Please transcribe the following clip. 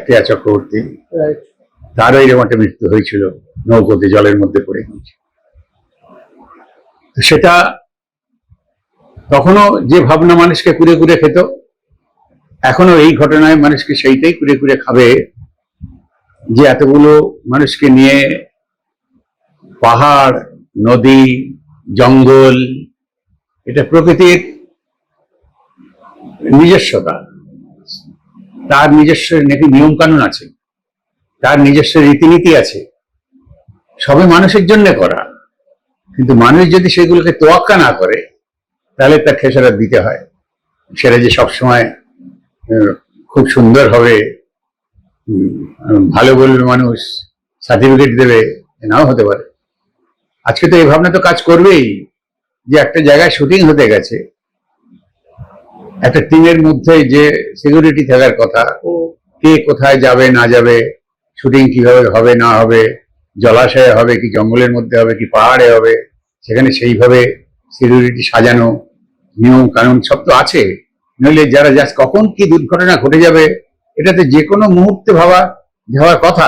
কেয়া চক্রবর্তী, তারও এরকম একটা মৃত্যু হয়েছিল, নৌকোতে জলের মধ্যে পড়ে গিয়েছে। সেটা তখনও যে ভাবনা মানুষকে কুড়ে কুড়ে খেত, এখনো এই ঘটনায় মানুষকে সেইটাই কুড়ে কুড়ে খাবে, যে এতগুলো মানুষকে নিয়ে পাহাড়, নদী, জঙ্গল, এটা প্রকৃতির নিজস্বতা, তার নিজস্ব নাকি নিয়ম কানুন আছে, তার নিজস্ব রীতিনীতি আছে, সবই মানুষের জন্য করা। কিন্তু মানুষ যদি সেগুলোকে তোয়াক্কা না করে, তাহলে তার খেসারত দিতে হয়। সেটা যে সবসময় খুব সুন্দর হবে, ভালো বলবে মানুষ, সার্টিফিকেট দেবে, নাও হতে পারে। আজকে তো এই ভাবনা তো কাজ করবেই, যে একটা জায়গায় শুটিং হতে গেছে, একটা টিমের মধ্যে যে সিকিউরিটি থাকার কথা, কে কোথায় যাবে না যাবে, শুটিং কিভাবে হবে না হবে, জলাশয়ে হবে কি জঙ্গলের মধ্যে হবে কি পাহাড়ে হবে, সেখানে সেইভাবে সিকিউরিটি সাজানো, নিয়ম কানুন সব তো আছে। নইলে যারা জাস্ট কখন কি দুর্ঘটনা ঘটে যাবে, এটাতে যে কোনো মুহূর্তে ভাবার কথা।